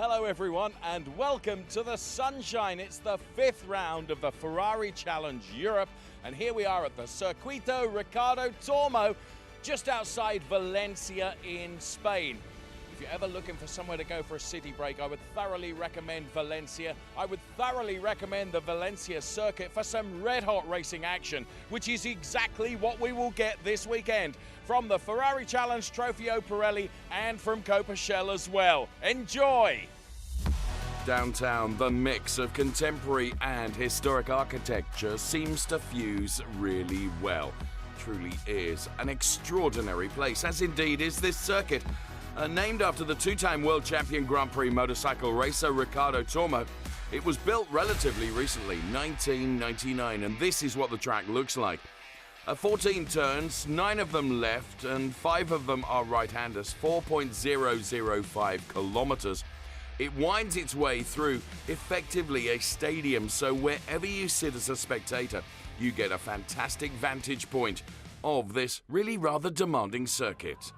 Hello everyone and welcome to the sunshine. It's the 5th round of the Ferrari Challenge Europe and here we are at the Circuito Ricardo Tormo just outside Valencia in Spain. If you're ever looking for somewhere to go for a city break, I would thoroughly recommend Valencia. I would thoroughly recommend the Valencia circuit for some red-hot racing action, which is exactly what we will get this weekend from the Ferrari Challenge Trofeo Pirelli and from Copa as well. Enjoy! Downtown, the mix of contemporary and historic architecture seems to fuse really well. Truly is an extraordinary place, as indeed is this circuit. Named after the two-time world champion Grand Prix motorcycle racer Ricardo Tormo, it was built relatively recently, 1999, and this is what the track looks like. 14 turns, 9 of them left, and 5 of them are right-handers, 4.005 kilometers. It winds its way through effectively a stadium, so wherever you sit as a spectator, you get a fantastic vantage point of this really rather demanding circuit.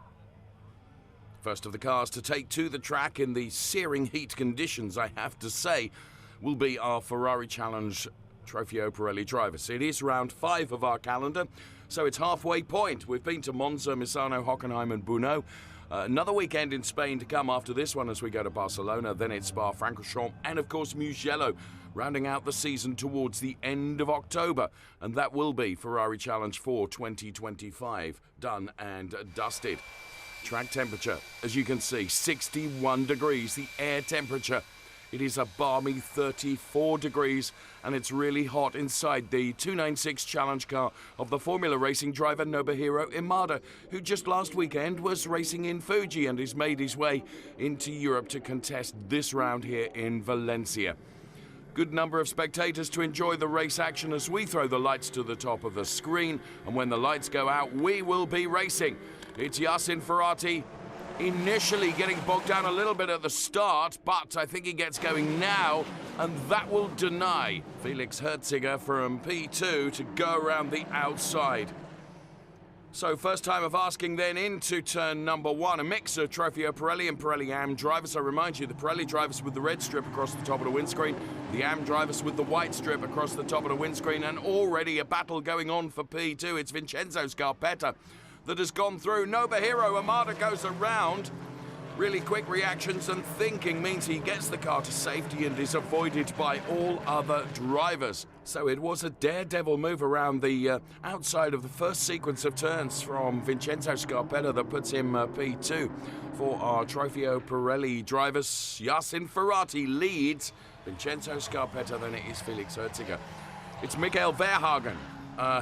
First of the cars to take to the track in the searing heat conditions, I have to say, will be our Ferrari Challenge Trofeo Pirelli drivers. It is round 5 of our calendar, so it's halfway point. We've been to Monza, Misano, Hockenheim and Brno. Another weekend in Spain to come after this one as we go to Barcelona, then it's Spa-Francorchamps and of course Mugello, rounding out the season towards the end of October. And that will be Ferrari Challenge 4 2025, done and dusted. Track temperature, as you can see, 61 degrees. The air temperature, it is a balmy 34 degrees, and it's really hot inside the 296 Challenge car of the Formula Racing driver Nobuhiro Imada, who just last weekend was racing in Fuji and has made his way into Europe to contest this round here in Valencia. Good number of spectators to enjoy the race action as we throw the lights to the top of the screen, and when the lights go out, we will be racing. It's Yasin Ferrari initially getting bogged down a little bit at the start, but I think he gets going now, and that will deny Felix Herziger from P2 to go around the outside. So first time of asking then into turn number 1, a mix of Trofeo Pirelli and Pirelli AM drivers. I remind you, the Pirelli drivers with the red strip across the top of the windscreen, the AM drivers with the white strip across the top of the windscreen, and already a battle going on for P2. It's Vincenzo Scarpetta that has gone through. Nobuhiro Imada goes around. Really quick reactions and thinking means he gets the car to safety and is avoided by all other drivers. So it was a daredevil move around the outside of the first sequence of turns from Vincenzo Scarpetta that puts him P2. For our Trofeo Pirelli drivers, Yasin Ferrari leads. Vincenzo Scarpetta, then it is Felix Herziger. It's Michael Verhagen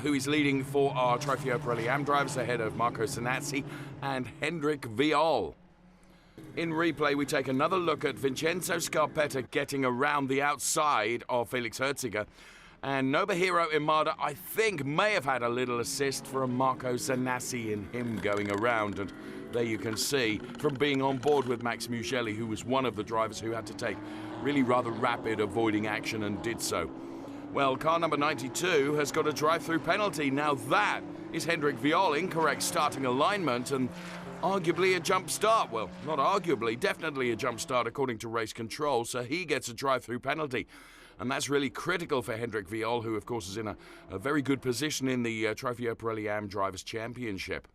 who is leading for our Trofeo Pirelli AM drivers ahead of Marco Sanazzi and Hendrik Viol. In replay, we take another look at Vincenzo Scarpetta getting around the outside of Felix Herziger. And Nobuhiro Imada, I think, may have had a little assist from Marco Sanazzi in him going around. And there you can see, from being on board with Max Mugelli, who was one of the drivers who had to take really rather rapid avoiding action and did so. Well, car number 92 has got a drive-through penalty. Now that is Hendrik Viol, incorrect starting alignment and arguably a jump start. Well, not arguably, definitely a jump start according to race control, so he gets a drive-through penalty. And that's really critical for Hendrik Viol, who of course is in a very good position in the Trofeo Pirelli AM Drivers' Championship.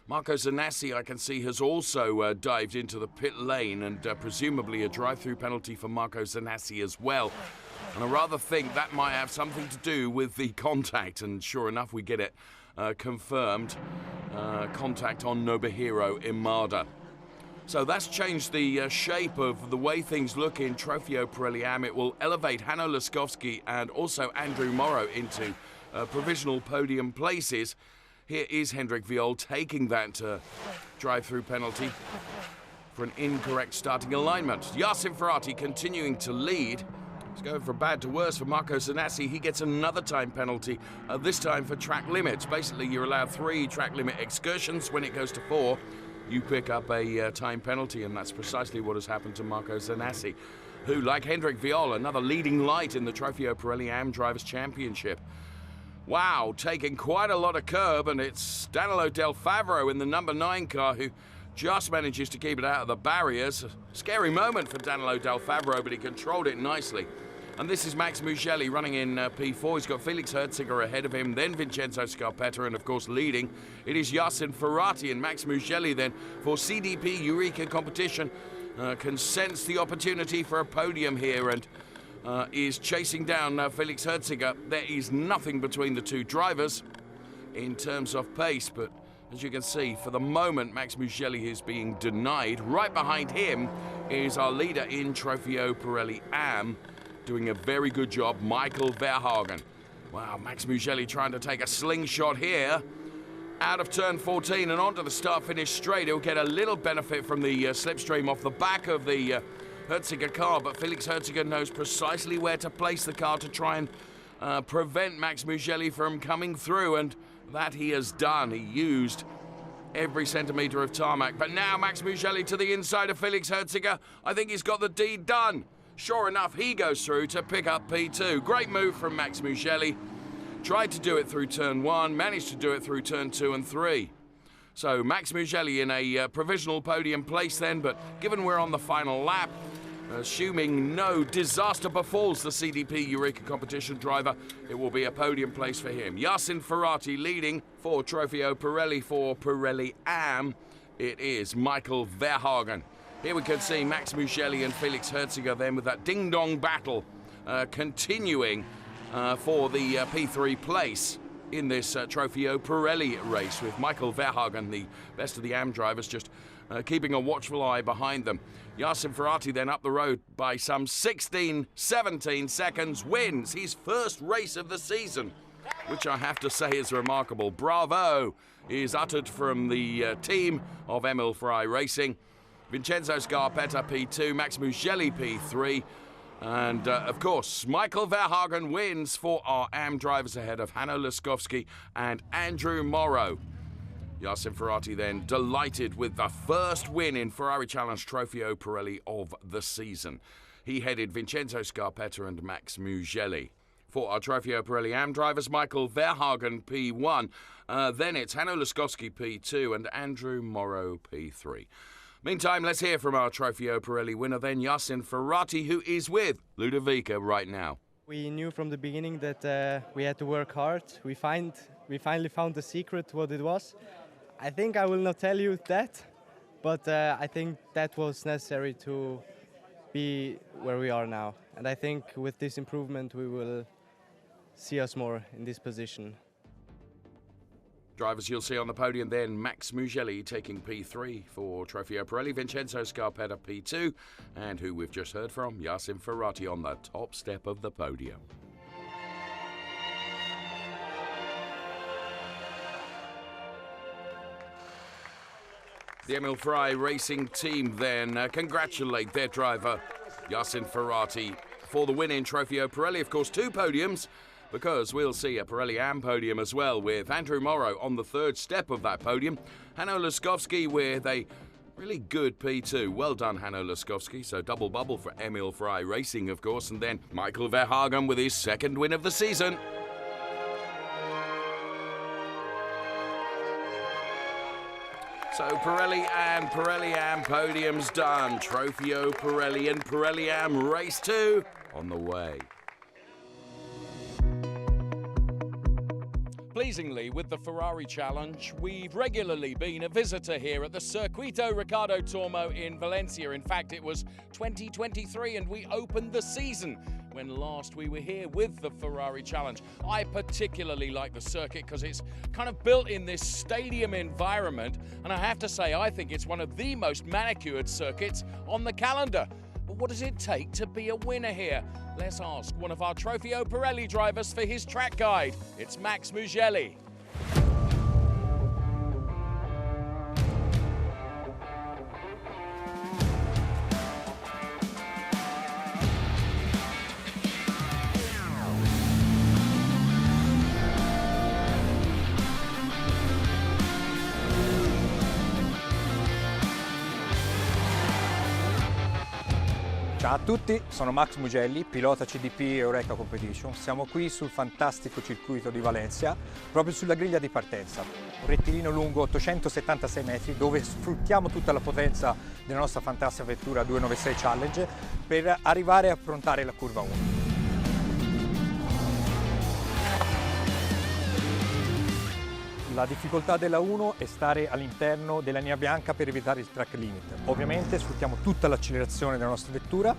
Marco Zanassi, I can see, has also dived into the pit lane and presumably a drive-through penalty for Marco Zanassi as well. And I rather think that might have something to do with the contact, and sure enough we get it confirmed. Contact on Nobuhiro Imada. So that's changed the shape of the way things look in Trofeo Pirelli AM. It will elevate Hanno Laskowski and also Andrew Morrow into provisional podium places. Here is Hendrik Viol taking that drive-through penalty for an incorrect starting alignment. Yasin Ferrari continuing to lead. It's going from bad to worse for Marco Sanazzi. He gets another time penalty, this time for track limits. Basically, you're allowed 3 track limit excursions. When it goes to 4, you pick up a time penalty, and that's precisely what has happened to Marco Sanazzi, who, like Hendrik Viol, another leading light in the Trofeo Pirelli AM Drivers' Championship. Wow, taking quite a lot of curb, and it's Danilo Del Favro in the number 9 car who just manages to keep it out of the barriers. A scary moment for Danilo Del Favro, but he controlled it nicely. And this is Max Mugelli running in P4. He's got Felix Herziger ahead of him, then Vincenzo Scarpetta, and of course leading. It is Yasin Ferrati and Max Mugelli then for CDP Eureka competition. Can sense the opportunity for a podium here and is chasing down Felix Herziger. There is nothing between the two drivers in terms of pace, but as you can see, for the moment, Max Mugelli is being denied. Right behind him is our leader in Trofeo Pirelli Am, doing a very good job, Michael Verhagen. Wow, Max Mugelli trying to take a slingshot here. Out of turn 14 and onto the start-finish straight. He'll get a little benefit from the slipstream off the back of the Herziger car, but Felix Herziger knows precisely where to place the car to try and prevent Max Mugelli from coming through, and that he has done. He used every centimetre of tarmac. But now Max Mugelli to the inside of Felix Herziger. I think he's got the deed done. Sure enough, he goes through to pick up P2. Great move from Max Mugelli. Tried to do it through turn 1, managed to do it through turn 2 and 3. So Max Mugelli in a provisional podium place then, but given we're on the final lap, assuming no disaster befalls the CDP Eureka competition driver, it will be a podium place for him. Yasin Ferrati leading for Trofeo Pirelli. For Pirelli Am, it is Michael Verhagen. Here we can see Max Mugelli and Felix Herziger then with that ding-dong battle continuing for the P3 place in this Trofeo Pirelli race, with Michael Verhagen, the best of the Am drivers, just keeping a watchful eye behind them. Yasin Ferrati then up the road by some 17 seconds, wins his first race of the season, which I have to say is remarkable. Bravo is uttered from the team of Emil Frey Racing. Vincenzo Scarpetta P2, Max Mugelli P3, and of course Michael Verhagen wins for our Am drivers ahead of Hanno Laskowski and Andrew Morrow. Yasin Ferrati then delighted with the first win in Ferrari Challenge Trofeo Pirelli of the season. He headed Vincenzo Scarpetta and Max Mugelli. For our Trofeo Pirelli Am drivers, Michael Verhagen P1, then it's Hanno Laskowski P2 and Andrew Morrow P3. Meantime, let's hear from our Trofeo Pirelli winner then, Yasin Ferrati, who is with Ludovica right now. We knew from the beginning that we had to work hard. We finally found the secret, what it was. I think I will not tell you that, but I think that was necessary to be where we are now. And I think with this improvement, we will see us more in this position. Drivers you'll see on the podium then, Max Mugelli taking P3 for Trofeo Pirelli, Vincenzo Scarpetta P2, and who we've just heard from, Yasin Ferrati on the top step of the podium. The Emil Frey Racing team then congratulate their driver, Yasin Ferrati, for the win in Trofeo Pirelli. Of course, 2 podiums, because we'll see a Pirelli Am podium as well, with Andrew Morrow on the 3rd step of that podium. Hanno Laskowski with a really good P2. Well done, Hanno Laskowski. So double bubble for Emil Frey Racing, of course. And then Michael Verhagen with his 2nd win of the season. So Pirelli and Pirelli Am podiums done. Trofeo Pirelli and Pirelli Am race 2 on the way. Pleasingly, with the Ferrari Challenge, we've regularly been a visitor here at the Circuito Ricardo Tormo in Valencia. In fact, it was 2023 and we opened the season when last we were here with the Ferrari Challenge. I particularly like the circuit because it's kind of built in this stadium environment, and I have to say, I think it's one of the most manicured circuits on the calendar. But what does it take to be a winner here? Let's ask one of our Trofeo Pirelli drivers for his track guide. It's Max Mugelli. Ciao a tutti, sono Max Mugelli, pilota CDP Eureka Competition. Siamo qui sul fantastico circuito di Valencia, proprio sulla griglia di partenza. Un rettilineo lungo 876 metri dove sfruttiamo tutta la potenza della nostra fantastica vettura 296 Challenge per arrivare a affrontare la curva 1. La difficoltà della 1 è stare all'interno della linea bianca per evitare il track limit. Ovviamente sfruttiamo tutta l'accelerazione della nostra vettura.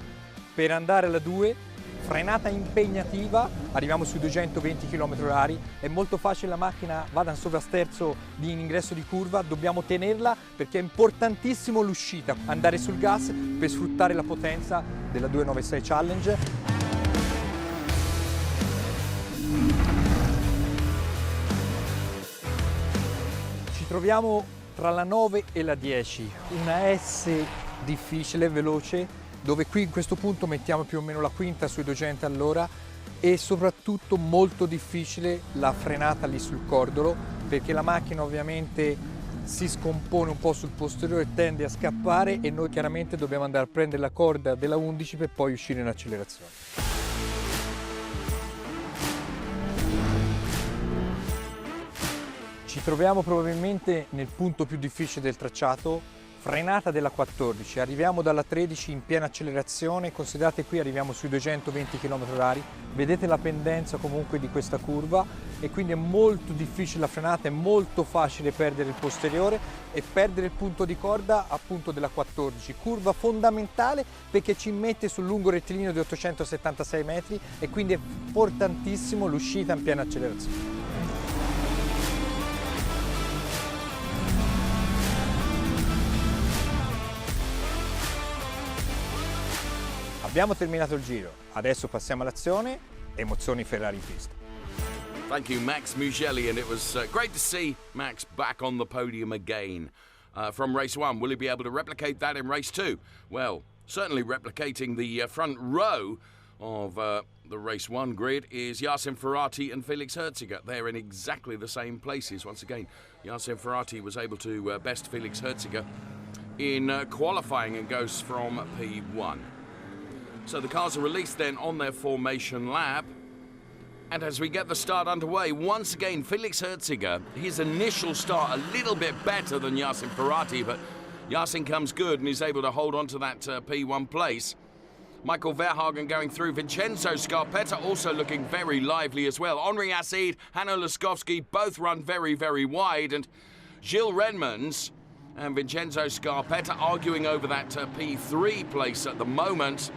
Per andare alla 2, frenata impegnativa, arriviamo sui 220 km/h, è molto facile la macchina vada in sovrasterzo in ingresso di curva, dobbiamo tenerla perché è importantissimo l'uscita, andare sul gas per sfruttare la potenza della 296 Challenge. Ci troviamo tra la 9 e la 10, una S difficile, veloce, dove qui in questo punto mettiamo più o meno la quinta sui 200 all'ora e soprattutto molto difficile la frenata lì sul cordolo, perché la macchina ovviamente si scompone un po' sul posteriore, tende a scappare e noi chiaramente dobbiamo andare a prendere la corda della 11 per poi uscire in accelerazione. Ci troviamo probabilmente nel punto più difficile del tracciato, frenata della 14, arriviamo dalla 13 in piena accelerazione, considerate qui arriviamo sui 220 km/h, vedete la pendenza comunque di questa curva e quindi è molto difficile la frenata, è molto facile perdere il posteriore e perdere il punto di corda appunto della 14, curva fondamentale perché ci mette sul lungo rettilineo di 876 metri e quindi è importantissimo l'uscita in piena accelerazione. Abbiamo terminato il giro, adesso passiamo all'azione, emozioni Ferrari in pista. Thank you, Max Mugelli, and it was great to see Max back on the podium again from race 1. Will he be able to replicate that in race 2? Well, certainly replicating the front row of the race 1 grid is Yassin Ferrari and Felix Herziger. They're in exactly the same places. Once again, Yassin Ferrari was able to best Felix Herziger in qualifying and goes from P1. So the cars are released then on their formation lap. And as we get the start underway, once again, Felix Herziger, his initial start a little bit better than Yassin Ferrari, but Yassin comes good and is able to hold on to that P1 place. Michael Verhagen going through. Vincenzo Scarpetta also looking very lively as well. Henri Acid, Hanno Laskowski both run very, very wide. And Gilles Redmonds and Vincenzo Scarpetta arguing over that P3 place at the moment.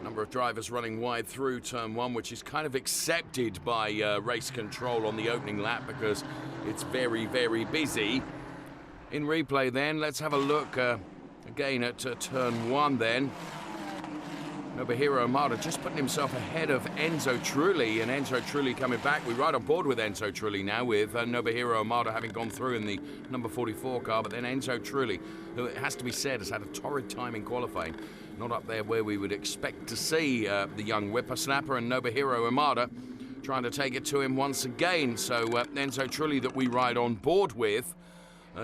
Number of drivers running wide through turn 1, which is kind of accepted by race control on the opening lap because it's very, very busy. In replay then, let's have a look again at turn 1 then. Nobuhiro Amada just putting himself ahead of Enzo Trulli, and Enzo Trulli coming back. We're right on board with Enzo Trulli now, with Nobuhiro Amada having gone through in the number 44 car, but then Enzo Trulli, who it has to be said has had a torrid time in qualifying, not up there where we would expect to see the young whippersnapper, and Nobuhiro Amada trying to take it to him once again. So Enzo Trulli that we ride on board with,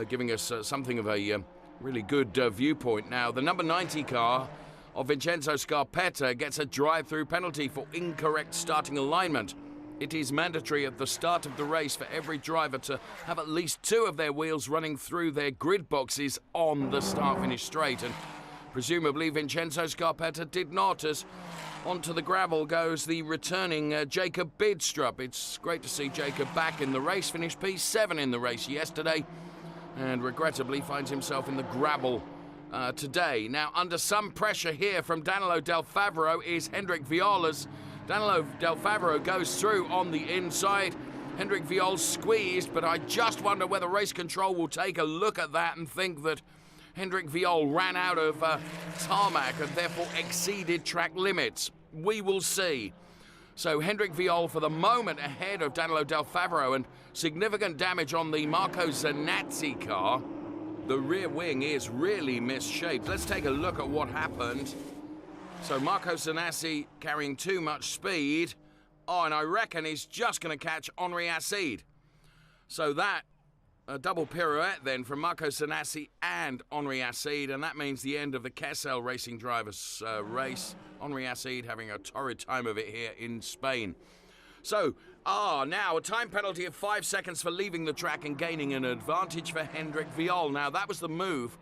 giving us something of a really good viewpoint. Now, the number 90 car of Vincenzo Scarpetta gets a drive-through penalty for incorrect starting alignment. It is mandatory at the start of the race for every driver to have at least 2 of their wheels running through their grid boxes on the start-finish straight, and presumably Vincenzo Scarpetta did not, as onto the gravel goes the returning Jacob Bidstrup. It's great to see Jacob back in the race, finished P7 in the race yesterday, and regrettably finds himself in the gravel today. Now, under some pressure here from Danilo Del Favero is Hendrik Viola's. Danilo Del Favero goes through on the inside. Hendrik Viol squeezed, but I just wonder whether race control will take a look at that and think that Hendrik Viol ran out of tarmac and therefore exceeded track limits. We will see. So Hendrik Viol for the moment ahead of Danilo Del Favero, and significant damage on the Marco Zanazzi car. The rear wing is really misshaped. Let's take a look at what happened. So Marco Zanazzi carrying too much speed. Oh, and I reckon he's just going to catch Henri Acid. So that A double pirouette then from Marco Zanassi and Henri Acide, and that means the end of the Kessel Racing Drivers race. Henri Acide having a torrid time of it here in Spain. So, now a time penalty of 5 seconds for leaving the track and gaining an advantage for Hendrik Viol. Now, that was the move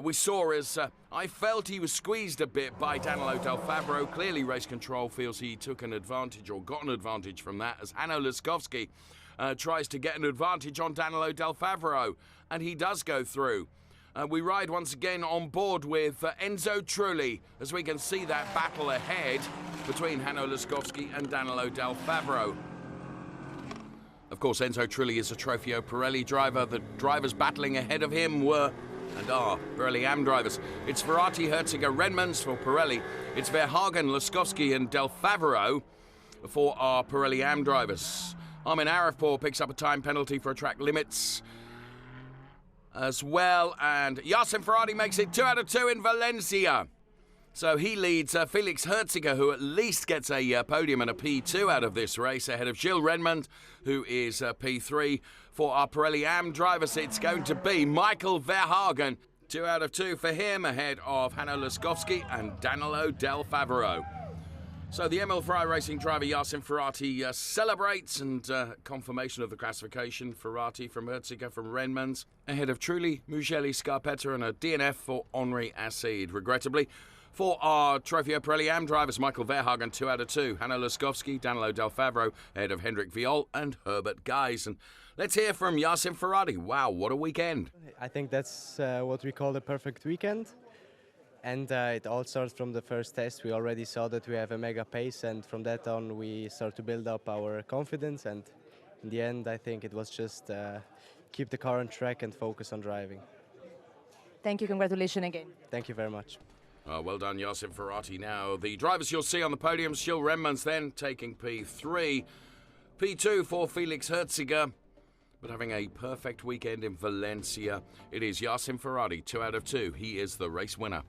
we saw as I felt he was squeezed a bit by Danilo Del Fabro. Clearly, race control feels he took an advantage or got an advantage from that as Hanno Laskovski tries to get an advantage on Danilo Del Favaro, and he does go through. We ride once again on board with Enzo Trulli as we can see that battle ahead between Hanno Laskovski and Danilo Del Favaro. Of course, Enzo Trulli is a Trofeo Pirelli driver. The drivers battling ahead of him were and are Pirelli Am drivers. It's Verratti, Herziger, Renmans for Pirelli. It's Verhagen, Laskovski and Del Favaro for our Pirelli Am drivers. Armin Arifpour picks up a time penalty for track limits as well, and Yacine Ferrari makes it 2 out of 2 in Valencia. So he leads Felix Herziger, who at least gets a podium and a P2 out of this race, ahead of Gilles Renmond, who is P3. For our Pirelli Am drivers, it's going to be Michael Verhagen, 2 out of 2 for him, ahead of Hanno Laskovski and Danilo Del Favaro. So the ML Ferrari Racing driver Yacine Ferrari celebrates, and confirmation of the classification. Ferrari from Herziger from Renmans, ahead of Trulli, Mugelli, Scarpetta and a DNF for Henri Acide. Regrettably, for our Trofeo Pirelli Am drivers, Michael Verhagen, 2 out of 2. Hanno Laskovski, Danilo Del Favaro, ahead of Hendrik Viol and Herbert Geis. And let's hear from Yacine Ferrari. Wow, what a weekend. I think that's what we call the perfect weekend. And it all starts from the first test. We already saw that we have a mega pace, and from that on we start to build up our confidence. And in the end, I think it was just keep the car on track and focus on driving. Thank you, congratulations again. Thank you very much. Well done, Yacine Ferrari. Now, the drivers you'll see on the podium, Gilles Renmans then taking P3. P2 for Felix Herziger, but having a perfect weekend in Valencia. It is Yacine Ferrari, 2 out of 2. He is the race winner.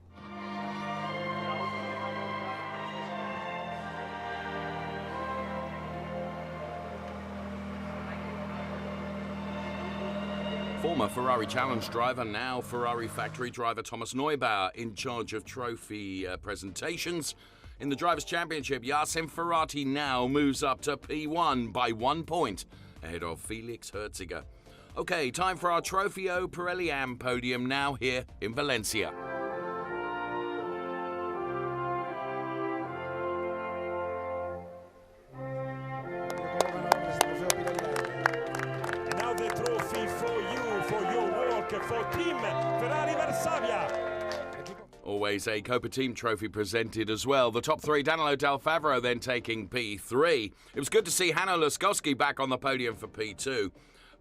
Former Ferrari Challenge driver, now Ferrari factory driver Thomas Neubauer in charge of trophy presentations. In the Drivers' Championship, Yacine Ferrari now moves up to P1 by 1 point, ahead of Felix Herziger. Okay, time for our Trofeo Pirelli Am podium now here in Valencia. For Team Ferrari Varsavia. Always a Copa Team trophy presented as well. The top 3, Danilo Del Favaro then taking P3. It was good to see Hanno Laskovski back on the podium for P2.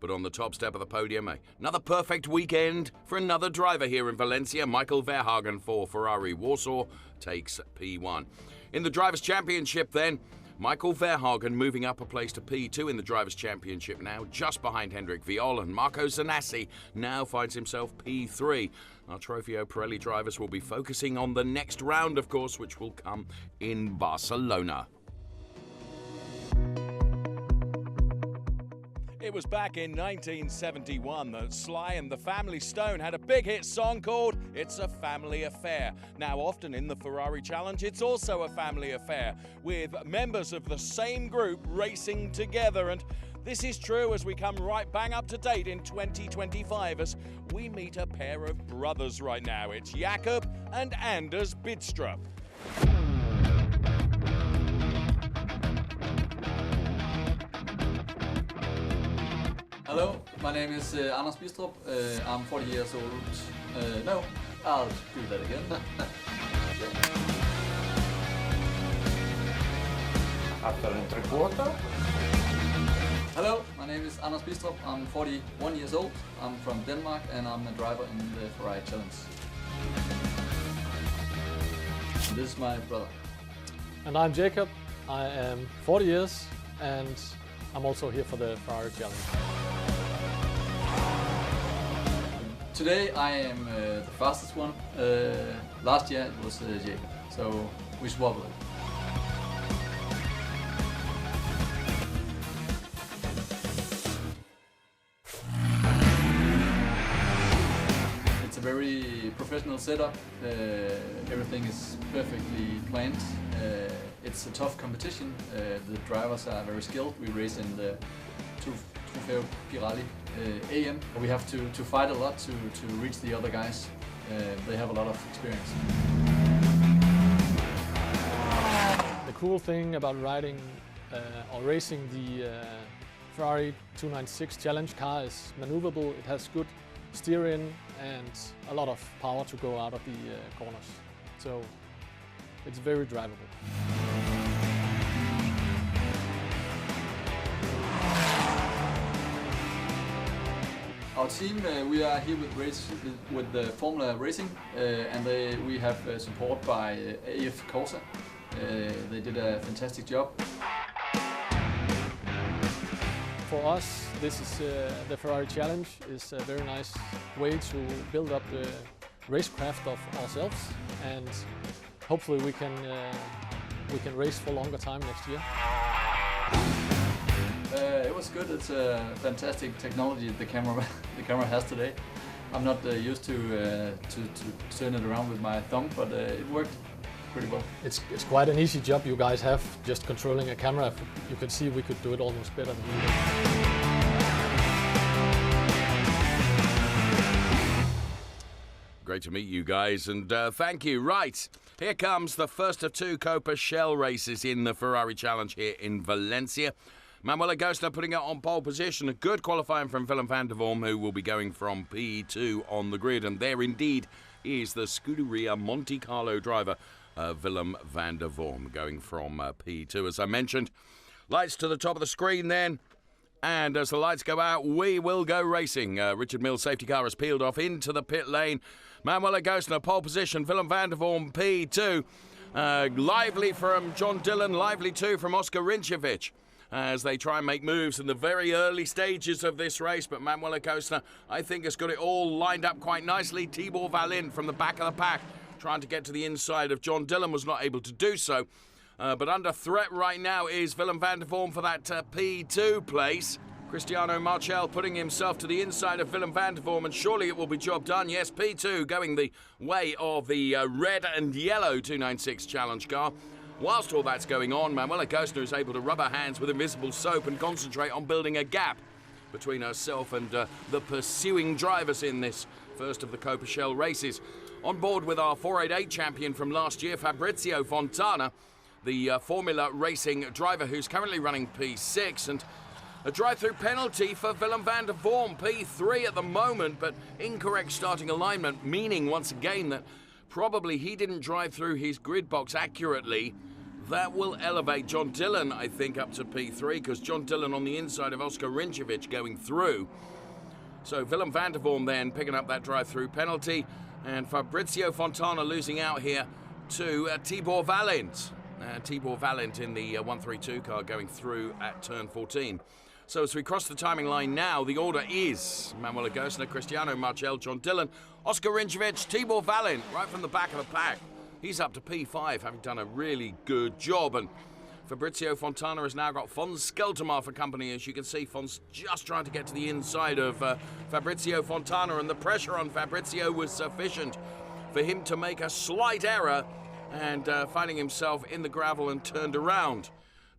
But on the top step of the podium, another perfect weekend for another driver here in Valencia. Michael Verhagen for Ferrari Warsaw takes P1. In the Drivers' Championship then, Michael Verhagen moving up a place to P2 in the Drivers' Championship now, just behind Hendrik Viol, and Marco Zanassi now finds himself P3. Our Trofeo Pirelli drivers will be focusing on the next round, of course, which will come in Barcelona. It was back in 1971 that Sly and the Family Stone had a big hit song called It's a Family Affair. Now, often in the Ferrari Challenge, it's also a family affair, with members of the same group racing together. And this is true as we come right bang up to date in 2025 as we meet a pair of brothers right now. It's Jakob and Anders Bidstrup. Hello, my name is Anders Bidstrup. I'm 40 years old. No, I'll do that again. After a 3/4. Hello, my name is Anders Bidstrup. I'm 41 years old. I'm from Denmark and I'm a driver in the Ferrari Challenge. And this is my brother. And I'm Jacob. I am 40 years and I'm also here for the Ferrari Challenge. Today I am the fastest one. Last year it was Jacob, so we swap it. professional setup. Everything is perfectly planned. It's a tough competition. The drivers are very skilled. We race in the Trofeo Pirelli AM. We have to fight a lot to reach the other guys. They have a lot of experience. The cool thing about riding or racing the Ferrari 296 Challenge car is maneuverable. It has good steering and a lot of power to go out of the corners. So it's very drivable. Our team, we are here with the Formula Racing, and we have support by AF Corsa. They did a fantastic job. For us, this is the Ferrari Challenge is a very nice way to build up the racecraft of ourselves, and hopefully we can race for longer time next year. It was good. It's a fantastic technology the camera has today. I'm not used to turn it around with my thumb, but it worked pretty well. It's quite an easy job you guys have, just controlling a camera. You can see we could do it almost better than you do. Great to meet you guys, and thank you. Right, here comes the first of two Copa Shell races in the Ferrari Challenge here in Valencia. Manuel Agostner putting it on pole position. A good qualifying from Willem van der Vorm, who will be going from P2 on the grid. And there indeed is the Scuderia Monte Carlo driver, Willem van der Vorm, going from P2. As I mentioned, lights to the top of the screen then. And as the lights go out, we will go racing. Richard Mills' safety car has peeled off into the pit lane. Manuel Agostner, pole position. Willem van der Vorm, P2. Lively from John Dillon, lively too from Oscar Rinčević, as they try and make moves in the very early stages of this race. But Manuel Agostner, I think, has got it all lined up quite nicely. Tibor Valin from the back of the pack, trying to get to the inside of John Dillon, was not able to do so. But under threat right now is Willem van der Vorm for that P2 place. Cristiano Marchel putting himself to the inside of Willem van der Vorm, and surely it will be job done. Yes, P2 going the way of the red and yellow 296 Challenge car. Whilst all that's going on, Manuela Agostner is able to rub her hands with invisible soap and concentrate on building a gap between herself and the pursuing drivers in this first of the Copa Shell races. On board with our 488 champion from last year, Fabrizio Fontana, the Formula Racing driver who's currently running P6, and a drive-through penalty for Willem van der Vorm, P3 at the moment, but incorrect starting alignment, meaning once again that probably he didn't drive through his grid box accurately. That will elevate John Dillon, I think, up to P3, because John Dillon on the inside of Oscar Rinčević going through. So Willem van der Vorm then picking up that drive-through penalty, and Fabrizio Fontana losing out here to Tibor Valint. Tibor Valint in the 132 car going through at turn 14. So as we cross the timing line now, the order is Manuel Agostner, Cristiano Marchel, John Dillon, Oscar Rinčević, Tibor Valint, right from the back of the pack. He's up to P5, having done a really good job. And Fabrizio Fontana has now got Fons Skeltermar for company. As you can see, Fons just trying to get to the inside of Fabrizio Fontana, and the pressure on Fabrizio was sufficient for him to make a slight error and finding himself in the gravel and turned around.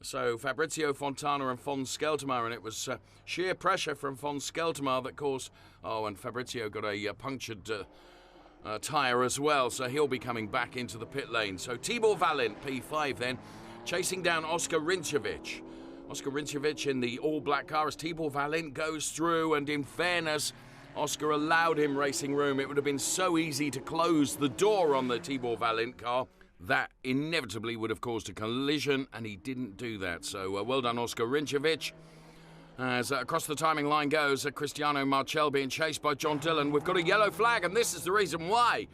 So Fabrizio Fontana and Fons Skeltermar, and it was sheer pressure from Fons Skeltermar that caused... Oh, and Fabrizio got a punctured tyre as well, so he'll be coming back into the pit lane. So Tibor Valint, P5 then, chasing down Oscar Rinčević. Oscar Rinčević in the all-black car as Tibor Valint goes through, and in fairness, Oscar allowed him racing room. It would have been so easy to close the door on the Tibor Valint car. That inevitably would have caused a collision, and he didn't do that. So well done, Oscar Rinčević. As across the timing line goes, Cristiano Marchel being chased by John Dillon. We've got a yellow flag, and this is the reason why.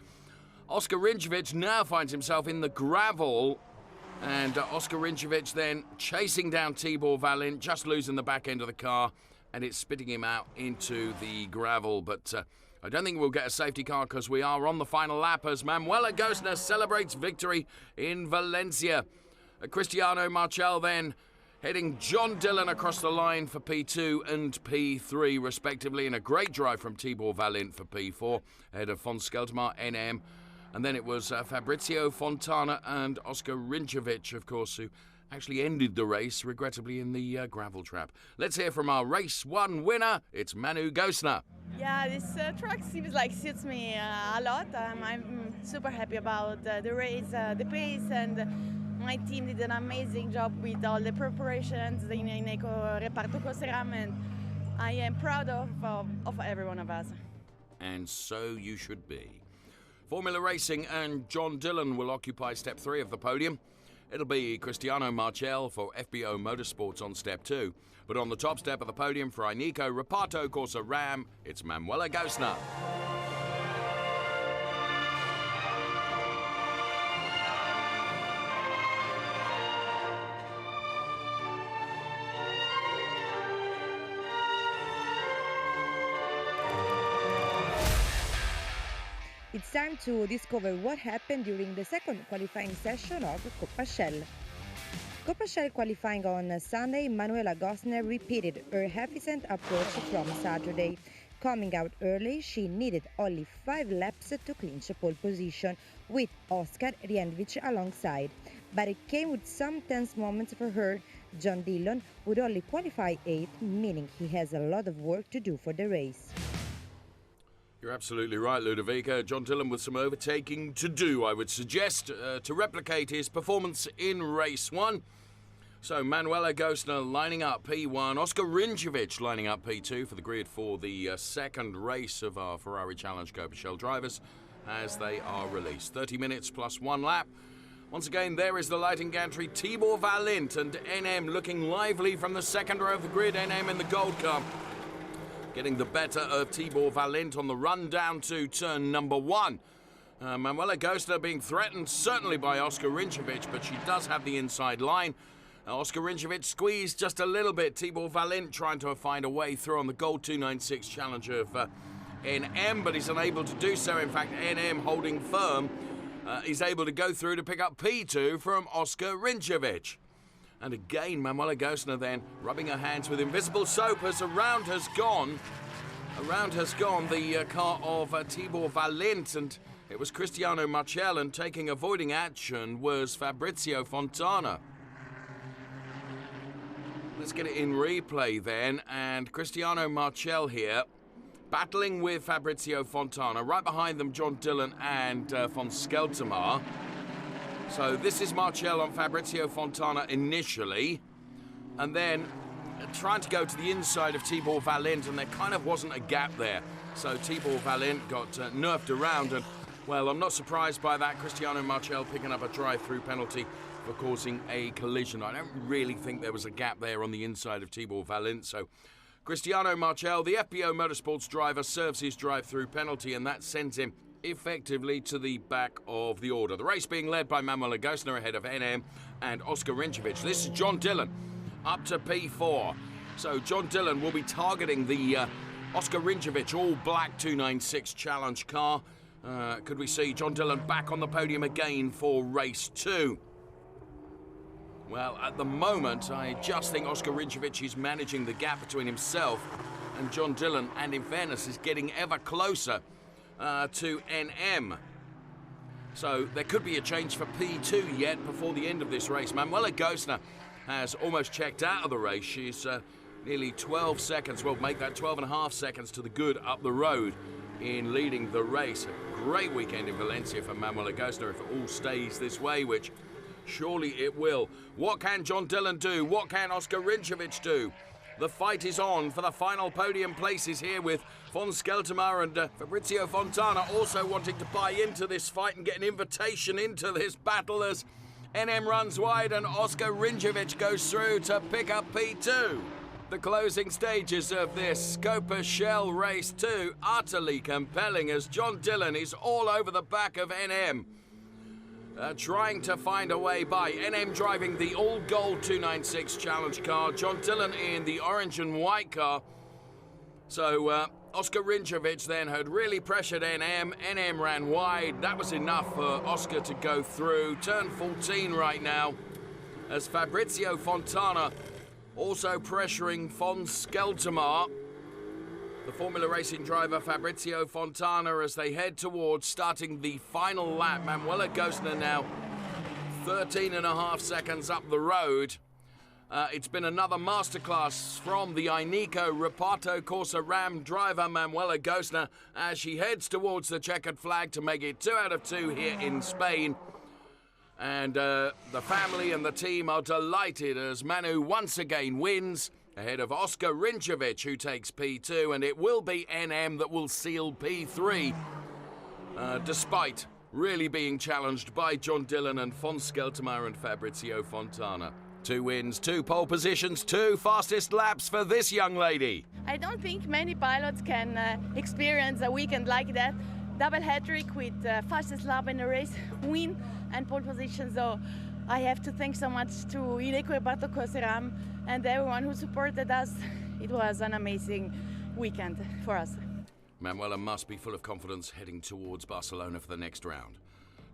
Oscar Rinčević now finds himself in the gravel, and Oscar Rinčević then chasing down Tibor Valint, just losing the back end of the car, and it's spitting him out into the gravel. But I don't think we'll get a safety car because we are on the final lap as Manuel Agostner celebrates victory in Valencia. Cristiano Marchel then Heading John Dillon across the line for P2 and P3 respectively, and a great drive from Tibor Valint for P4 ahead of von Skeltermaar, NM. And then it was Fabrizio Fontana and Oscar Rinčević, of course, who actually ended the race, regrettably, in the gravel trap. Let's hear from our race 1 winner. It's Manu Gosner. Yeah, this track seems like suits me a lot. I'm super happy about the race, the pace, and my team did an amazing job with all the preparations in Reparto Coseram, and I am proud of every one of us. And so you should be. Formula Racing and John Dillon will occupy step 3 of the podium. It'll be Cristiano Marchel for FBO Motorsports on step 2. But on the top step of the podium for Ineco Reparto Corsa Ram, it's Manuela Gosner. It's time to discover what happened during the second qualifying session of Coppa Shell. Coppa Shell qualifying on Sunday, Manuela Gosner repeated her efficient approach from Saturday. Coming out early, she needed only 5 laps to clinch a pole position, with Oscar Rinčević alongside. But it came with some tense moments for her. John Dillon would only qualify 8th, meaning he has a lot of work to do for the race. You're absolutely right, Ludovica. John Dillon with some overtaking to do, I would suggest, to replicate his performance in race 1. So Manuela Gosner lining up P1, Oscar Rinčević lining up P2 for the grid for the second race of our Ferrari Challenge Coppa Shell drivers as they are released. 30 minutes plus 1 lap. Once again, there is the lighting gantry. Tibor Valint and NM looking lively from the second row of the grid. NM in the gold car, getting the better of Tibor Valint on the run down to turn number 1. Manuela Gosner being threatened certainly by Oscar Rinčević, but she does have the inside line. Oscar Rinčević squeezed just a little bit. Tibor Valint trying to find a way through on the gold 296 challenge of NM, but he's unable to do so. In fact, NM holding firm. He's able to go through to pick up P2 from Oscar Rinčević. And again, Manuela Gosner then rubbing her hands with invisible soap as around has gone the car of Tibor Valint, and it was Cristiano Marchel, and taking avoiding action was Fabrizio Fontana. Let's get it in replay then, and Cristiano Marchel here battling with Fabrizio Fontana. Right behind them, John Dillon and von Skeltermaar. So this is Marchel on Fabrizio Fontana initially, and then trying to go to the inside of Tibor Valint, and there kind of wasn't a gap there. So Tibor Valint got nerfed around, and well, I'm not surprised by that. Cristiano Marchel picking up a drive-through penalty for causing a collision. I don't really think there was a gap there on the inside of Tibor Valint. So Cristiano Marchel, the FBO Motorsports driver, serves his drive-through penalty, and that sends him effectively to the back of the order. The race being led by Manuela Gosner ahead of NM and Oscar Rinčević. This is John Dillon up to P4. So John Dillon will be targeting the Oscar Rinčević all-black 296 challenge car. Could we see John Dillon back on the podium again for race 2? Well, at the moment, I just think Oscar Rinčević is managing the gap between himself and John Dillon, and in fairness, is getting ever closer to NM. So there could be a change for P2 yet before the end of this race. Manuela Gosner has almost checked out of the race. She's nearly 12 seconds, well, make that 12.5 seconds to the good up the road in leading the race. A great weekend in Valencia for Manuela Gosner if it all stays this way, which surely it will. What can John Dillon do? What can Oscar Rinčević do? The fight is on for the final podium places here, with von Skeltermaar and Fabrizio Fontana also wanting to buy into this fight and get an invitation into this battle as NM runs wide and Oscar Rinčević goes through to pick up P2. The closing stages of this Coppa Shell Race 2 utterly compelling as John Dillon is all over the back of NM. Trying to find a way by. NM driving the all-gold 296 challenge car. John Dillon in the orange and white car. So Oscar Rinčević then had really pressured NM. NM ran wide. That was enough for Oscar to go through. Turn 14 right now. as Fabrizio Fontana also pressuring von Skeltermar. The Formula Racing driver Fabrizio Fontana as they head towards starting the final lap. Manuela Gosner now 13.5 seconds up the road. It's been another masterclass from the Ineco Reparto Corsa Ram driver Manuela Gosner as she heads towards the checkered flag to make it 2 out of 2 here in Spain. And the family and the team are delighted as Manu once again wins ahead of Oscar Rinčević, who takes P2, and it will be NM that will seal P3, despite really being challenged by John Dillon and von Skeltermar and Fabrizio Fontana. 2 wins, 2 pole positions, 2 fastest laps for this young lady. I don't think many pilots can experience a weekend like that. Double hat-trick with fastest lap in the race, win and pole position. So I have to thank so much to Ineco Reparto Corsa Ram and everyone who supported us. It was an amazing weekend for us. Manuela must be full of confidence heading towards Barcelona for the next round.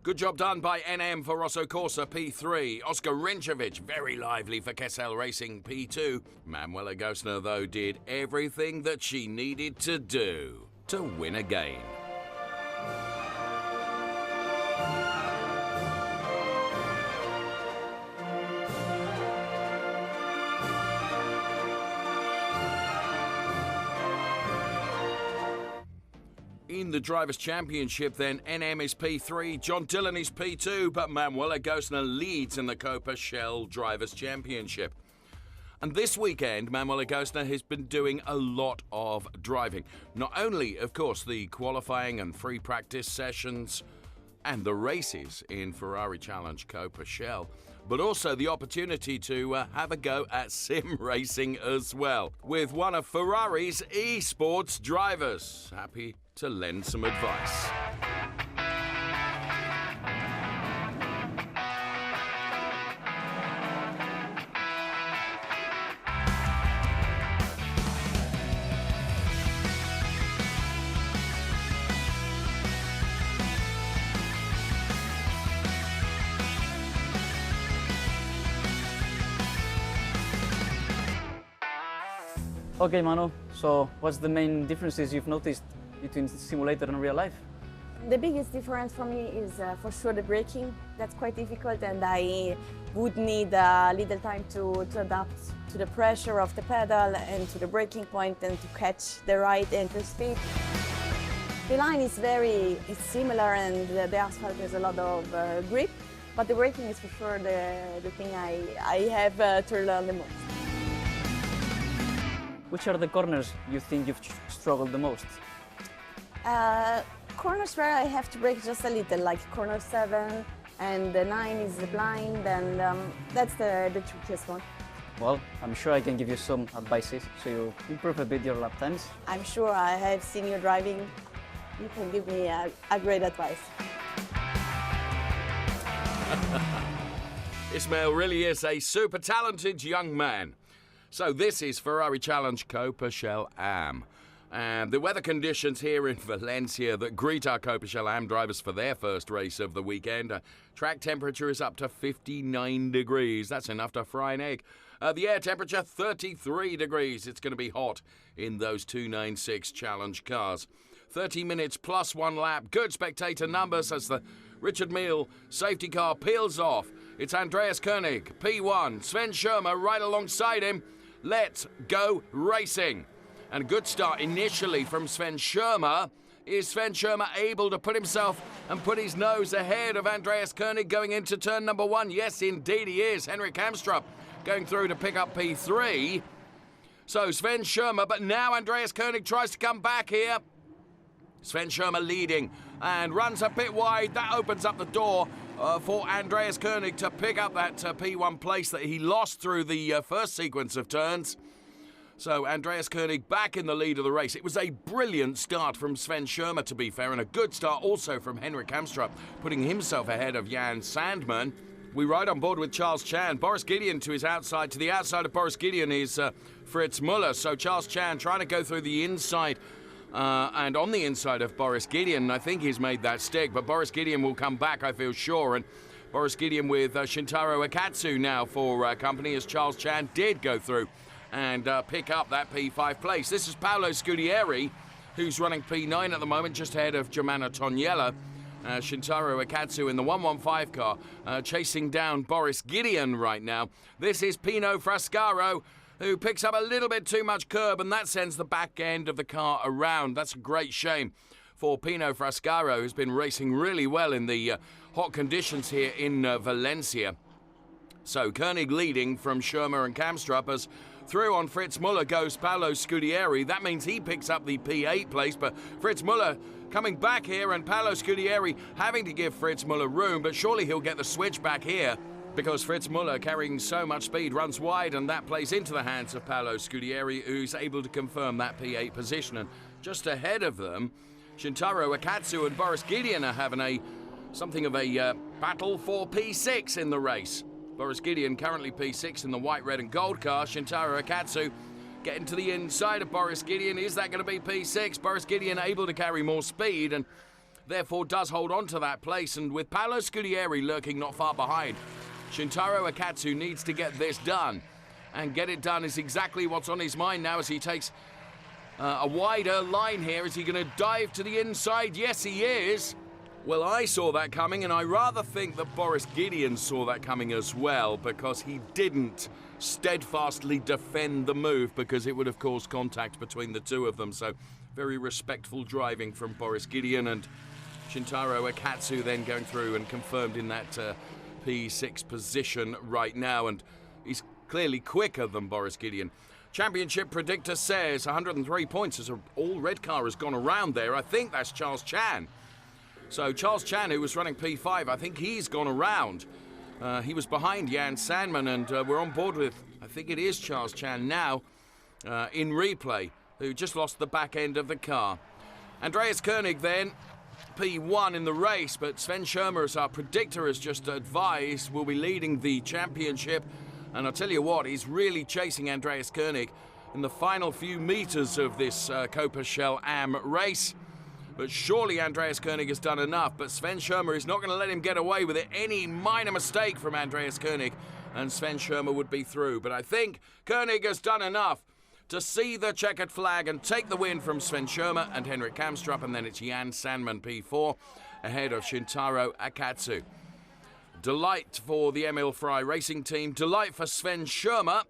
Good job done by NM for Rosso Corsa, P3. Oscar Rinčević, very lively for Kessel Racing, P2. Manuela Gosner, though, did everything that she needed to do to win again. In the Drivers' Championship, then, NM is P3, John Dillon is P2, but Manuela Gosner leads in the Copa Shell Drivers' Championship. And this weekend, Manuela Gosner has been doing a lot of driving. Not only, of course, the qualifying and free practice sessions and the races in Ferrari Challenge Copa Shell, but also the opportunity to have a go at sim racing as well, with one of Ferrari's esports drivers. Happy to lend some advice. Okay, Manu, so what's the main differences you've noticed between simulator and real life? The biggest difference for me is for sure the braking. That's quite difficult and I would need a little time to adapt to the pressure of the pedal and to the braking point and to catch the right entry speed. The line is it's similar and the asphalt has a lot of grip, but the braking is for sure the thing I have to learn the most. Which are the corners you think you've struggled the most? Corners where I have to brake just a little, like corner 7 and the 9 is the blind, and that's the trickiest one. Well, I'm sure I can give you some advices so you improve a bit your lap times. I'm sure I have seen you driving. You can give me a great advice. Ismail really is a super talented young man. So this is Ferrari Challenge Copa Shell Am. And the weather conditions here in Valencia that greet our Copa Shell Am drivers for their first race of the weekend. Track temperature is up to 59 degrees. That's enough to fry an egg. The air temperature, 33 degrees. It's going to be hot in those 296 Challenge cars. 30 minutes plus 1 lap. Good spectator numbers as the Richard Mille safety car peels off. It's Andreas Koenig, P1. Sven Schirmer right alongside him. Let's go racing. And a good start initially from Sven Schirmer. Is Sven Schirmer able to put himself and put his nose ahead of Andreas Koenig going into turn number 1? Yes, indeed he is. Henrik Hamstrup going through to pick up P3. So Sven Schirmer, but now Andreas Koenig tries to come back here. Sven Schirmer leading and runs a bit wide. That opens up the door for Andreas Koenig to pick up that P1 place that he lost through the first sequence of turns. So Andreas Koenig back in the lead of the race. It was a brilliant start from Sven Schirmer, to be fair, and a good start also from Henrik Hamstrup, putting himself ahead of Jan Sandman. We ride on board with Charles Chan. Boris Gideon to his outside. To the outside of Boris Gideon is Fritz Muller. So Charles Chan trying to go through the inside. And on the inside of Boris Gideon, I think he's made that stick, but Boris Gideon will come back, I feel sure. And Boris Gideon with Shintaro Akatsu now for company, as Charles Chan did go through and pick up that P5 place. This is Paolo Scudieri, who's running P9 at the moment, just ahead of Germano Toniella. Shintaro Akatsu in the 115 car, chasing down Boris Gideon right now. This is Pino Frascaro, who picks up a little bit too much curb, and that sends the back end of the car around. That's a great shame for Pino Frascaro, who's been racing really well in the hot conditions here in Valencia. So Koenig leading from Schirmer and Kamstrup, as through on Fritz Muller goes Paolo Scudieri. That means he picks up the P8 place, but Fritz Muller coming back here, and Paolo Scudieri having to give Fritz Muller room, but surely he'll get the switch back here, because Fritz Muller, carrying so much speed, runs wide, and that plays into the hands of Paolo Scudieri, who's able to confirm that P8 position. And just ahead of them, Shintaro Akatsu and Boris Gideon are having something of a battle for P6 in the race. Boris Gideon currently P6 in the white, red and gold car. Shintaro Akatsu getting to the inside of Boris Gideon. Is that going to be P6? Boris Gideon able to carry more speed and therefore does hold on to that place. And with Paolo Scudieri lurking not far behind, Shintaro Akatsu needs to get this done. And get it done is exactly what's on his mind now, as he takes a wider line here. Is he going to dive to the inside? Yes, he is. Well, I saw that coming, and I rather think that Boris Gideon saw that coming as well, because he didn't steadfastly defend the move, because it would have caused contact between the two of them. So very respectful driving from Boris Gideon, and Shintaro Akatsu then going through and confirmed in that P6 position right now, and he's clearly quicker than Boris Gideon. Championship predictor says 103 points as an all-red car has gone around there. I think that's Charles Chan. So Charles Chan, who was running P5, I think he's gone around. He was behind Jan Sandman, and we're on board with, I think it is Charles Chan now, in replay, who just lost the back end of the car. Andreas Koenig then, P1 in the race, but Sven Schirmer, as our predictor has just advised, will be leading the championship. And I'll tell you what, he's really chasing Andreas Koenig in the final few meters of this Copa Shell Am race. But surely Andreas Koenig has done enough, but Sven Schirmer is not going to let him get away with it. Any minor mistake from Andreas Koenig, and Sven Schirmer would be through. But I think Koenig has done enough to see the checkered flag and take the win from Sven Schirmer and Henrik Kamstrup, and then it's Jan Sandman P4 ahead of Shintaro Akatsu. Delight for the Emil Frey racing team, delight for Sven Schirmer,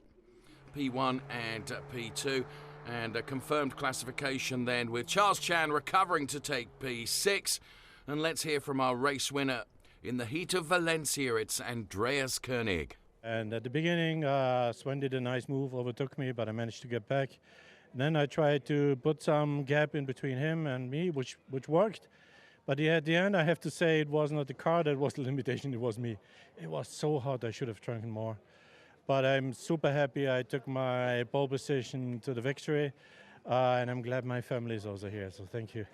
P1 and P2. And a confirmed classification then, with Charles Chan recovering to take P6. And let's hear from our race winner in the heat of Valencia. It's Andreas Koenig. And at the beginning, Sven did a nice move, overtook me, but I managed to get back. And then I tried to put some gap in between him and me, which worked. But at the end, I have to say it was not the car that was the limitation, it was me. It was so hot, I should have drunken more. But I'm super happy I took my pole position to the victory, and I'm glad my family is also here, so thank you.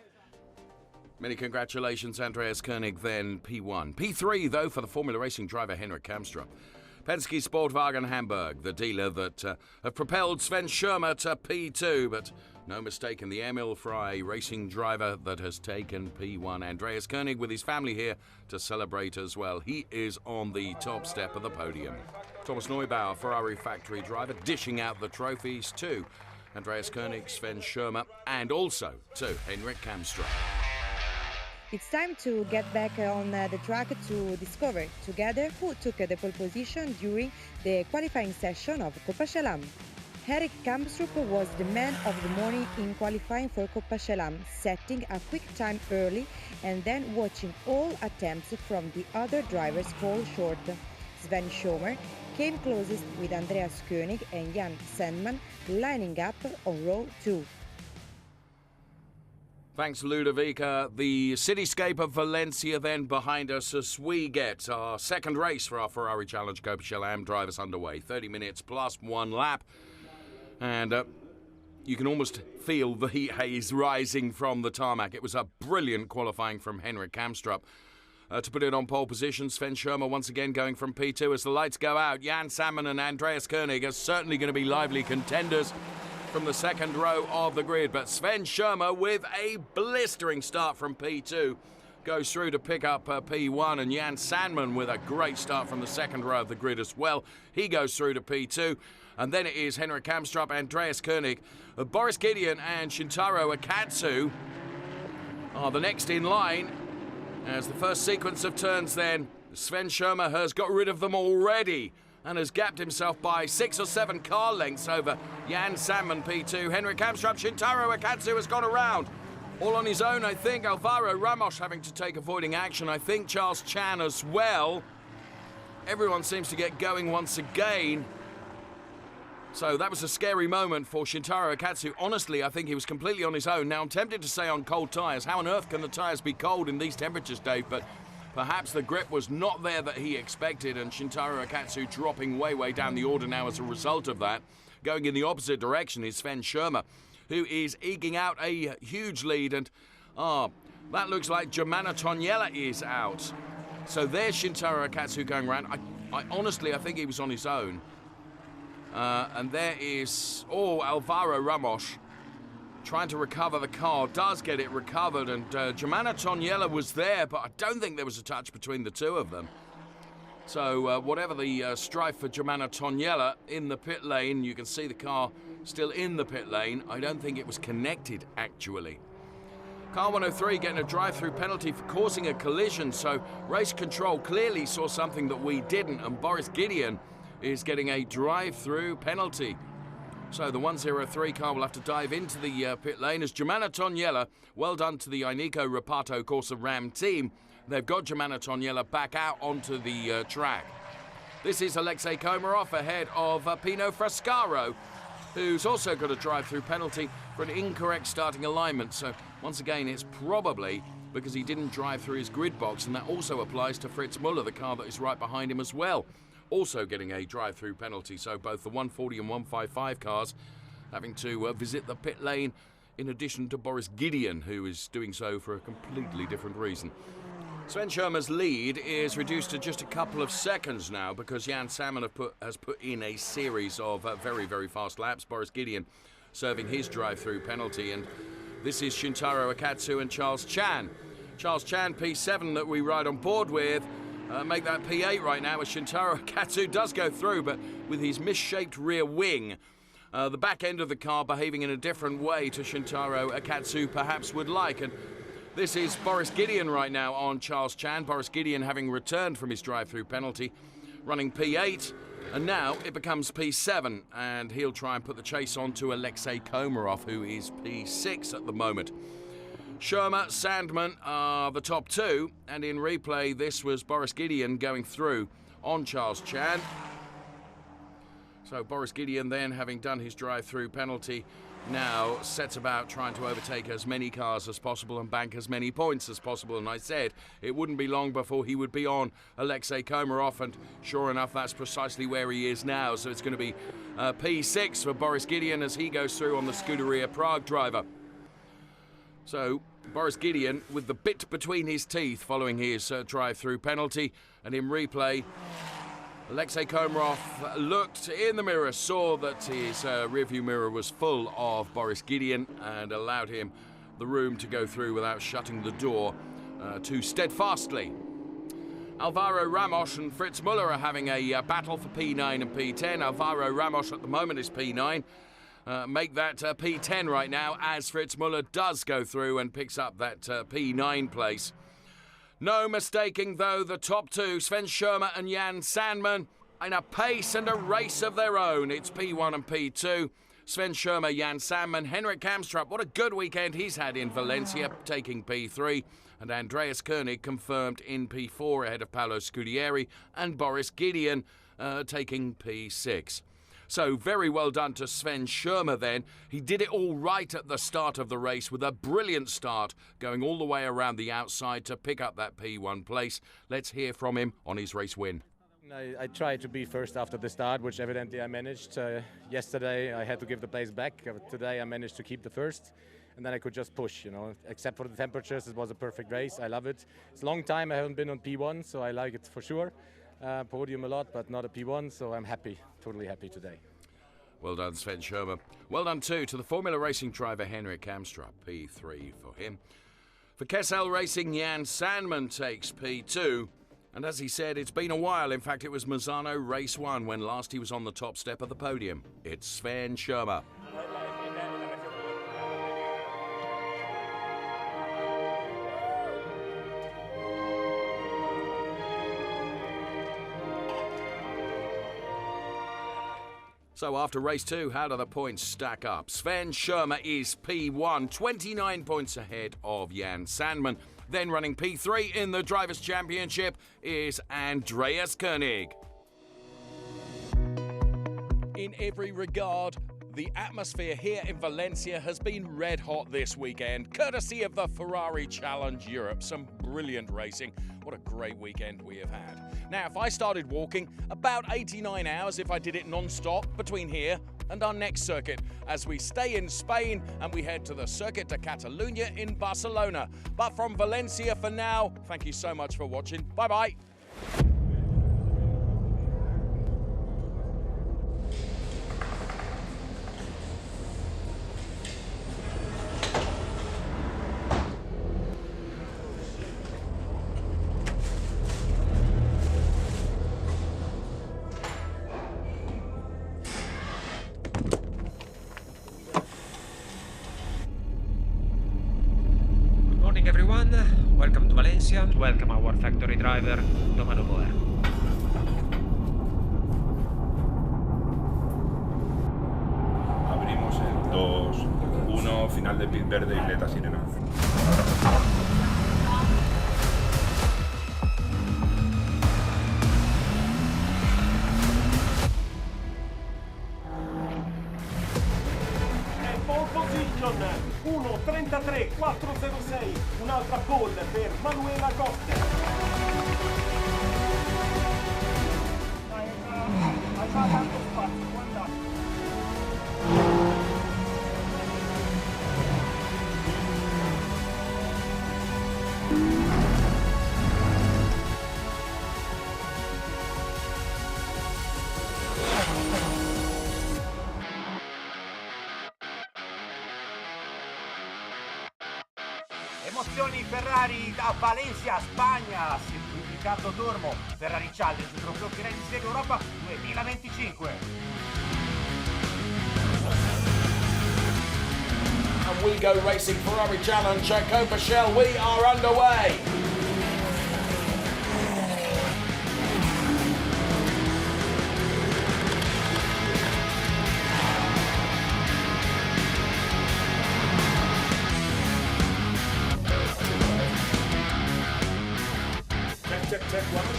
Many congratulations, Andreas Koenig, then P1. P3, though, for the Formula Racing driver Henrik Kamstrup. Penske Sportwagen Hamburg, the dealer that have propelled Sven Schirmer to P2, but no mistake in the Emil Frey racing driver that has taken P1. Andreas Koenig with his family here to celebrate as well. He is on the top step of the podium. Thomas Neubauer, Ferrari factory driver, dishing out the trophies to Andreas Koenig, Sven Schirmer, and also to Henrik Kamstrup. It's time to get back on the track to discover together who took the pole position during the qualifying session of Coppa Shell Am. Henrik Kamstrup was the man of the morning in qualifying for Coppa Shell Am, setting a quick time early and then watching all attempts from the other drivers fall short. Sven Schirmer came closest with Andreas Koenig and Jan Sandman lining up on row 2. Thanks, Ludovica. The cityscape of Valencia then behind us as we get our second race for our Ferrari Challenge Copa Shell Am drivers underway. 30 minutes plus 1 lap. And you can almost feel the heat haze rising from the tarmac. It was a brilliant qualifying from Henrik Kamstrup. To put it on pole position, Sven Schirmer once again going from P2 as the lights go out. Jan Sandman and Andreas Koenig are certainly going to be lively contenders from the second row of the grid. But Sven Schirmer with a blistering start from P2 goes through to pick up P1, and Jan Sandman with a great start from the second row of the grid as well. He goes through to P2, and then it is Henrik Kamstrup, Andreas Koenig, Boris Gideon and Shintaro Akatsu are the next in line. As the first sequence of turns then, Sven Schirmer has got rid of them already and has gapped himself by 6 or 7 car lengths over Jan Sandman P2. Henrik Kamstrup, Shintaro Akatsu has gone around. All on his own, I think. Alvaro Ramos having to take avoiding action. I think Charles Chan as well. Everyone seems to get going once again. So that was a scary moment for Shintaro Akatsu. Honestly, I think he was completely on his own. Now, I'm tempted to say on cold tyres. How on earth can the tyres be cold in these temperatures, Dave? But perhaps the grip was not there that he expected, and Shintaro Akatsu dropping way down the order now as a result of that. Going in the opposite direction is Sven Schirmer, who is eking out a huge lead, and that looks like Germana Toniela is out. So there's Shintaro Akatsu going around. I honestly, I think he was on his own. And there is, Alvaro Ramos trying to recover the car, does get it recovered, and Germana Toniela was there, but I don't think there was a touch between the two of them. So whatever the strife for Germana Toniela in the pit lane, you can see the car still in the pit lane. I don't think it was connected, actually. Car 103 getting a drive-through penalty for causing a collision, so race control clearly saw something that we didn't, and Boris Gideon is getting a drive-through penalty. So the 103 car will have to dive into the pit lane as Germana Toniela, well done to the Ineco Reparto Corsa Ram team. They've got Germana Toniela back out onto the track. This is Alexei Komarov ahead of Pino Frascaro, who's also got a drive-through penalty for an incorrect starting alignment. So once again, it's probably because he didn't drive through his grid box, and that also applies to Fritz Muller, the car that is right behind him as well, also getting a drive-through penalty. So both the 140 and 155 cars having to visit the pit lane, in addition to Boris Gideon, who is doing so for a completely different reason. Sven Schirmer's lead is reduced to just a couple of seconds now because Jan Salmon has put in a series of very fast laps. Boris Gideon serving his drive-through penalty, and this is Shintaro Akatsu and Charles Chan. Charles Chan, P7 that we ride on board with, make that P8 right now as Shintaro Akatsu does go through, but with his misshaped rear wing. The back end of the car behaving in a different way to Shintaro Akatsu perhaps would like, and this is Boris Gideon right now on Charles Chan. Boris Gideon having returned from his drive-through penalty, running P8, and now it becomes P7, and he'll try and put the chase on to Alexei Komarov, who is P6 at the moment. Schirmer, Sandman are the top two, and in replay this was Boris Gideon going through on Charles Chan. So Boris Gideon then, having done his drive-through penalty, now sets about trying to overtake as many cars as possible and bank as many points as possible. And I said it wouldn't be long before he would be on Alexei Komarov, and sure enough, that's precisely where he is now. So it's going to be P6 for Boris Gideon as he goes through on the Scuderia Prague driver. So Boris Gideon with the bit between his teeth following his drive-through penalty, and in replay Alexei Komarov looked in the mirror, saw that his rearview mirror was full of Boris Gideon, and allowed him the room to go through without shutting the door too steadfastly. Alvaro Ramos and Fritz Muller are having a battle for P9 and P10. Alvaro Ramos at the moment is P9. Make that P10 right now as Fritz Muller does go through and picks up that P9 place. No mistaking, though, the top two, Sven Schirmer and Jan Sandman, in a pace and a race of their own. It's P1 and P2. Sven Schirmer, Jan Sandman, Henrik Kamstrup, what a good weekend he's had in Valencia, taking P3. And Andreas Koenig confirmed in P4 ahead of Paolo Scudieri, and Boris Gideon taking P6. So very well done to Sven Schirmer then. He did it all right at the start of the race with a brilliant start, going all the way around the outside to pick up that P1 place. Let's hear from him on his race win. I tried to be first after the start, which evidently I managed. Yesterday I had to give the place back. Today I managed to keep the first, and then I could just push, Except for the temperatures, it was a perfect race. I love it. It's a long time I haven't been on P1, so I like it for sure. Podium a lot, but not a P1, so I'm happy, totally happy today. Well done, Sven Schirmer. Well done, too, to the Formula Racing driver Henrik Kamstrup, P3 for him. For Kessel Racing, Jan Sandman takes P2. And as he said, it's been a while. In fact, it was Mazzano race 1 when last he was on the top step of the podium. It's Sven Schirmer. So after race 2, how do the points stack up? Sven Schirmer is P1, 29 points ahead of Jan Sandman. Then running P3 in the Drivers' Championship is Andreas Koenig. In every regard, the atmosphere here in Valencia has been red hot this weekend, courtesy of the Ferrari Challenge Europe. Some brilliant racing. What a great weekend we have had. Now, if I started walking, about 89 hours if I did it non-stop between here and our next circuit, as we stay in Spain and we head to the Circuit de Catalunya in Barcelona. But from Valencia for now, thank you so much for watching. Bye-bye. Everyone, welcome to Valencia. Welcome our factory driver, Domano Boer. Abrimos en 2, 1, final de pit verde y leta sirena. Pole position 1.33.406, un'altra pole per Manuela Costa. Hai già tanto spazio, guardate. Emozioni Ferrari da Valencia, Spagna, semplificato Tormo, Ferrari Challenge, Trofeo Pirelli Serie Europa 2025. And we go racing Ferrari Challenge at Copa-Shell. We are underway. Check, guarda.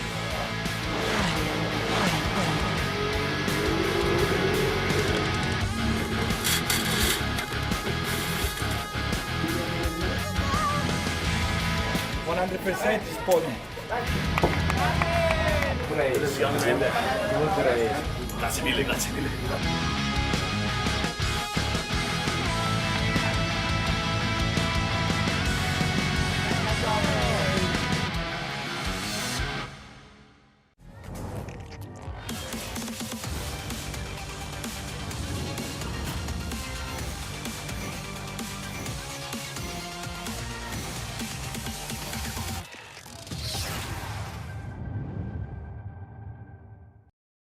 is podium. Grazie mille.